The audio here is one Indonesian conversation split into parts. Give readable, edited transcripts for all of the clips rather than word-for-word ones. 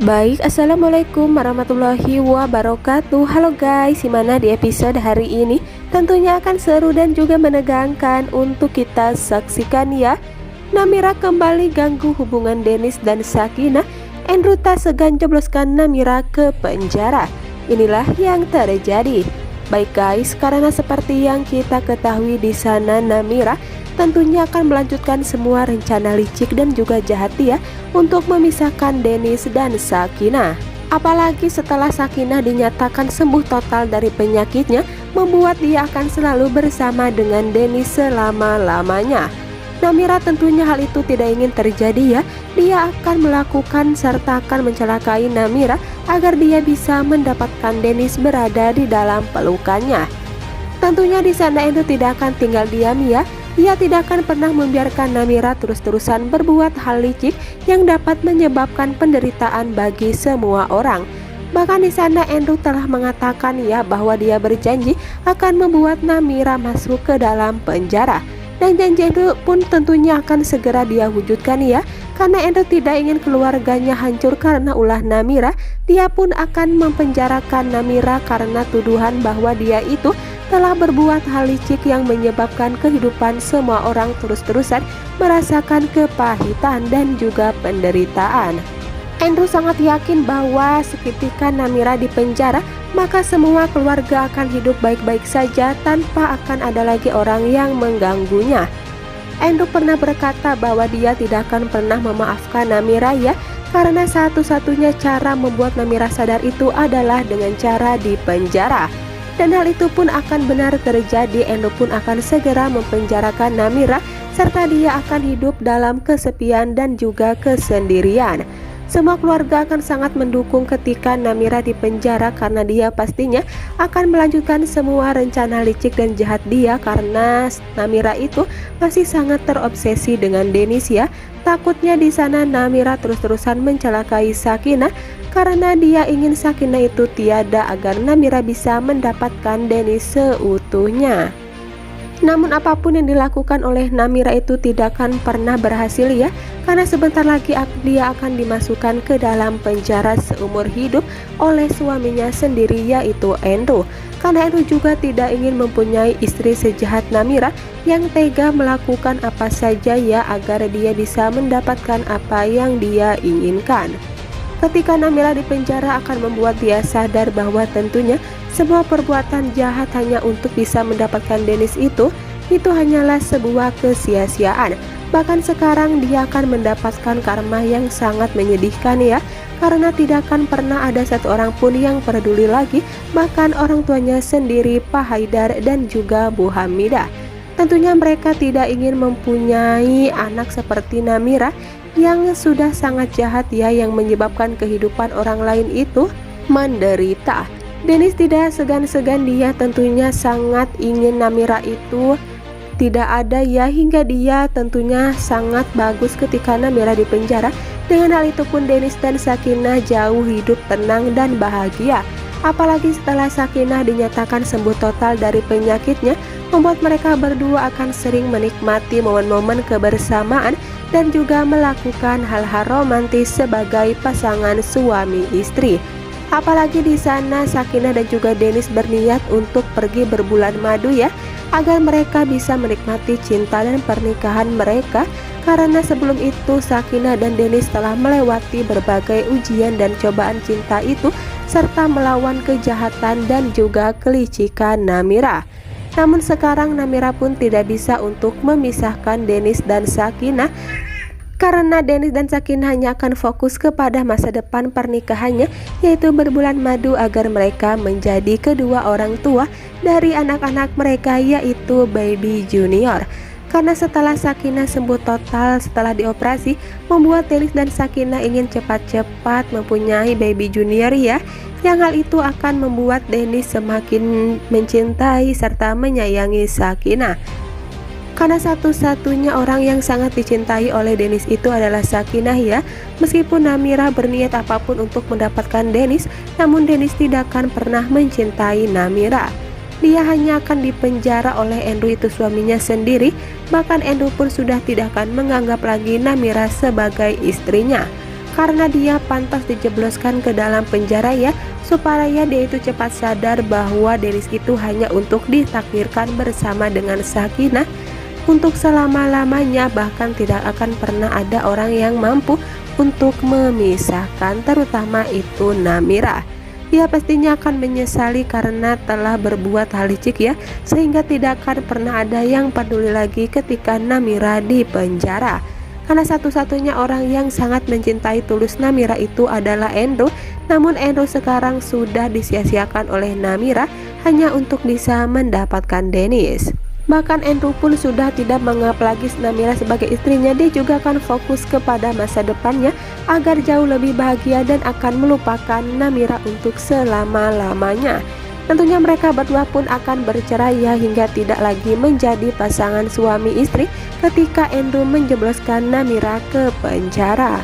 Baik, assalamualaikum warahmatullahi wabarakatuh. Halo guys, gimana di episode hari ini? Tentunya akan seru dan juga menegangkan untuk kita saksikan ya. Namira kembali ganggu hubungan Dennis dan Sakinah. Andrew tak segan jebloskan Namira ke penjara. Inilah yang terjadi. Baik guys, karena seperti yang kita ketahui di sana Namira tentunya akan melanjutkan semua rencana licik dan juga jahat dia untuk memisahkan Dennis dan Sakinah. Apalagi setelah Sakinah dinyatakan sembuh total dari penyakitnya, membuat dia akan selalu bersama dengan Dennis selama-lamanya. Namira tentunya hal itu tidak ingin terjadi ya. Dia akan melakukan serta akan mencelakai Namira agar dia bisa mendapatkan Dennis berada di dalam pelukannya. Tentunya di sana Endo tidak akan tinggal diam ya. Ia tidak akan pernah membiarkan Namira terus-terusan berbuat hal licik yang dapat menyebabkan penderitaan bagi semua orang. Bahkan di sana Andrew telah mengatakan ya bahwa dia berjanji akan membuat Namira masuk ke dalam penjara. Dan janji Andrew pun tentunya akan segera dia wujudkan ya. Karena Andrew tidak ingin keluarganya hancur karena ulah Namira, dia pun akan mempenjarakan Namira karena tuduhan bahwa dia itu telah berbuat hal licik yang menyebabkan kehidupan semua orang terus-terusan merasakan kepahitan dan juga penderitaan. Andrew sangat yakin bahwa seketika Namira di penjara, maka semua keluarga akan hidup baik-baik saja tanpa akan ada lagi orang yang mengganggunya. Andrew pernah berkata bahwa dia tidak akan pernah memaafkan Namira ya, karena satu-satunya cara membuat Namira sadar itu adalah dengan cara di penjara. Dan hal itu pun akan benar terjadi. Endo pun akan segera mempenjarakan Namira serta dia akan hidup dalam kesepian dan juga kesendirian. Semua keluarga akan sangat mendukung ketika Namira dipenjara karena dia pastinya akan melanjutkan semua rencana licik dan jahat dia karena Namira itu masih sangat terobsesi dengan Dennis ya. Takutnya di sana Namira terus-terusan mencelakai Sakinah karena dia ingin Sakinah itu tiada agar Namira bisa mendapatkan Dennis seutuhnya. Namun apapun yang dilakukan oleh Namira itu tidak akan pernah berhasil ya, karena sebentar lagi dia akan dimasukkan ke dalam penjara seumur hidup oleh suaminya sendiri yaitu Andrew. Karena Andrew juga tidak ingin mempunyai istri sejahat Namira yang tega melakukan apa saja ya agar dia bisa mendapatkan apa yang dia inginkan. Ketika Namira di penjara akan membuat dia sadar bahwa tentunya semua perbuatan jahat hanya untuk bisa mendapatkan Dennis itu hanyalah sebuah kesia-siaan. Bahkan sekarang dia akan mendapatkan karma yang sangat menyedihkan ya, karena tidak akan pernah ada satu orang pun yang peduli lagi, bahkan orang tuanya sendiri Pak Haidar dan juga Bu Hamidah. Tentunya mereka tidak ingin mempunyai anak seperti Namira yang sudah sangat jahat ya, yang menyebabkan kehidupan orang lain itu menderita. Dennis tidak segan-segan, dia tentunya sangat ingin Namira itu tidak ada ya, hingga dia tentunya sangat bagus ketika Namira di penjara. Dengan hal itu pun Dennis dan Sakinah jauh hidup tenang dan bahagia. Apalagi setelah Sakinah dinyatakan sembuh total dari penyakitnya, membuat mereka berdua akan sering menikmati momen-momen kebersamaan dan juga melakukan hal-hal romantis sebagai pasangan suami istri. Apalagi di sana Sakinah dan juga Dennis berniat untuk pergi berbulan madu ya, agar mereka bisa menikmati cinta dan pernikahan mereka. Karena sebelum itu Sakinah dan Dennis telah melewati berbagai ujian dan cobaan cinta itu serta melawan kejahatan dan juga kelicikan Namira. Namun sekarang Namira pun tidak bisa untuk memisahkan Dennis dan Sakinah, karena Dennis dan Sakinah hanya akan fokus kepada masa depan pernikahannya, yaitu berbulan madu agar mereka menjadi kedua orang tua dari anak-anak mereka yaitu baby junior. Karena setelah Sakinah sembuh total setelah dioperasi, membuat Dennis dan Sakinah ingin cepat-cepat mempunyai baby junior ya, yang hal itu akan membuat Dennis semakin mencintai serta menyayangi Sakinah. Karena satu-satunya orang yang sangat dicintai oleh Dennis itu adalah Sakinah ya. Meskipun Namira berniat apapun untuk mendapatkan Dennis, namun Dennis tidak akan pernah mencintai Namira. Dia hanya akan dipenjara oleh Andrew itu suaminya sendiri. Bahkan Andrew pun sudah tidak akan menganggap lagi Namira sebagai istrinya. karena dia pantas dijebloskan ke dalam penjara ya, supaya dia itu cepat sadar bahwa Dennis itu hanya untuk ditakdirkan bersama dengan Sakinah untuk selama-lamanya, bahkan tidak akan pernah ada orang yang mampu untuk memisahkan, terutama itu Namira. Dia pastinya akan menyesali karena telah berbuat hal licik ya, sehingga tidak akan pernah ada yang peduli lagi ketika Namira di penjara. Karena satu-satunya orang yang sangat mencintai tulus Namira itu adalah Andrew. Namun Andrew sekarang sudah disia-siakan oleh Namira hanya untuk bisa mendapatkan Dennis. Bahkan Andrew pun sudah tidak menganggap lagi Namira sebagai istrinya. Dia juga akan fokus kepada masa depannya agar jauh lebih bahagia dan akan melupakan Namira untuk selama-lamanya. Tentunya mereka berdua pun akan bercerai ya, hingga tidak lagi menjadi pasangan suami istri ketika Andrew menjebloskan Namira ke penjara.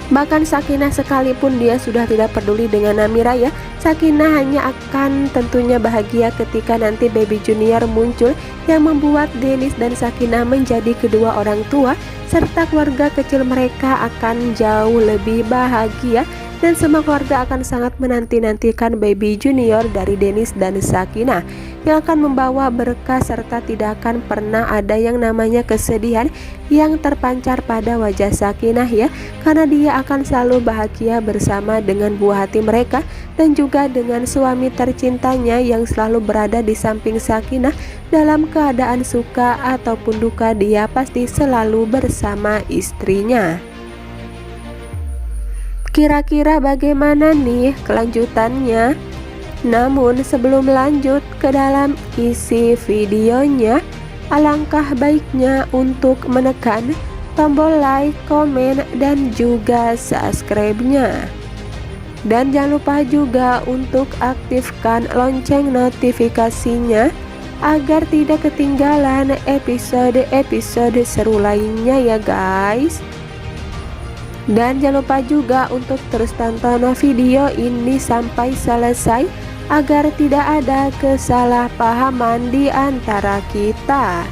Bahkan Sakinah sekalipun dia sudah tidak peduli dengan Namira ya, Sakinah hanya akan tentunya bahagia ketika nanti baby junior muncul yang membuat Dennis dan Sakinah menjadi kedua orang tua, serta keluarga kecil mereka akan jauh lebih bahagia. Dan semua keluarga akan sangat menanti-nantikan baby junior dari Dennis dan Sakinah yang akan membawa berkah, serta tidak akan pernah ada yang namanya kesedihan yang terpancar pada wajah Sakinah ya, karena dia akan selalu bahagia bersama dengan buah hati mereka dan juga dengan suami tercintanya yang selalu berada di samping Sakinah dalam keadaan suka ataupun duka. Dia pasti selalu bersama istrinya. Kira-kira bagaimana nih kelanjutannya? Namun sebelum lanjut ke dalam isi videonya, alangkah baiknya untuk menekan tombol like, komen, dan juga subscribe-nya. Dan jangan lupa juga untuk aktifkan lonceng notifikasinya agar tidak ketinggalan episode-episode seru lainnya ya guys. Dan jangan lupa juga untuk terus tonton video ini sampai selesai agar tidak ada kesalahpahaman di antara kita.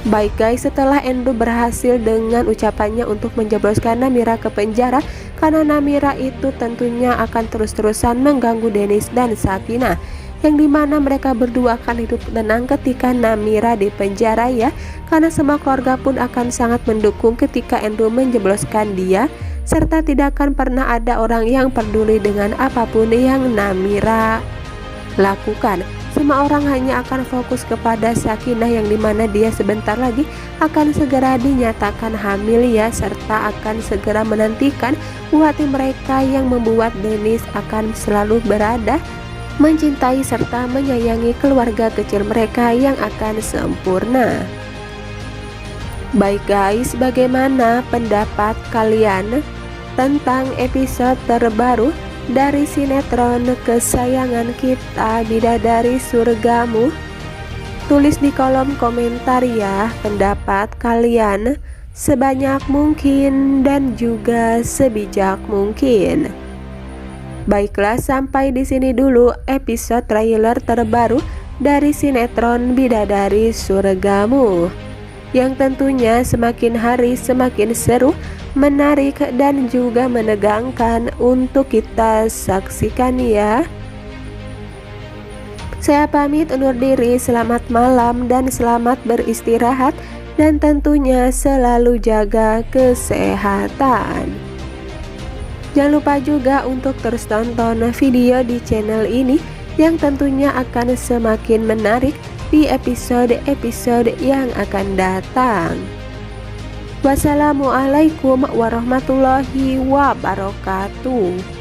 Baik guys, setelah Andrew berhasil dengan ucapannya untuk menjebloskan Namira ke penjara, karena Namira itu tentunya akan terus-terusan mengganggu Dennis dan Sakinah, yang dimana mereka berdua akan hidup tenang ketika Namira di penjara ya, karena semua keluarga pun akan sangat mendukung ketika Andrew menjebloskan dia, serta tidak akan pernah ada orang yang peduli dengan apapun yang Namira lakukan. Semua orang hanya akan fokus kepada Sakinah yang dimana dia sebentar lagi akan segera dinyatakan hamil ya, serta akan segera menantikan buah hati mereka yang membuat Dennis akan selalu berada mencintai serta menyayangi keluarga kecil mereka yang akan sempurna. Baik guys, bagaimana pendapat kalian tentang episode terbaru dari sinetron kesayangan kita Bidadari Surgamu? Tulis di kolom komentar ya pendapat kalian sebanyak mungkin dan juga sebijak mungkin. Baiklah, sampai di sini dulu episode trailer terbaru dari sinetron Bidadari Surgamu, yang tentunya semakin hari semakin seru, menarik, dan juga menegangkan untuk kita saksikan ya. Saya pamit undur diri, selamat malam dan selamat beristirahat, dan tentunya selalu jaga kesehatan. Jangan lupa juga untuk terus tonton video di channel ini yang tentunya akan semakin menarik di episode-episode yang akan datang. Wassalamualaikum warahmatullahi wabarakatuh.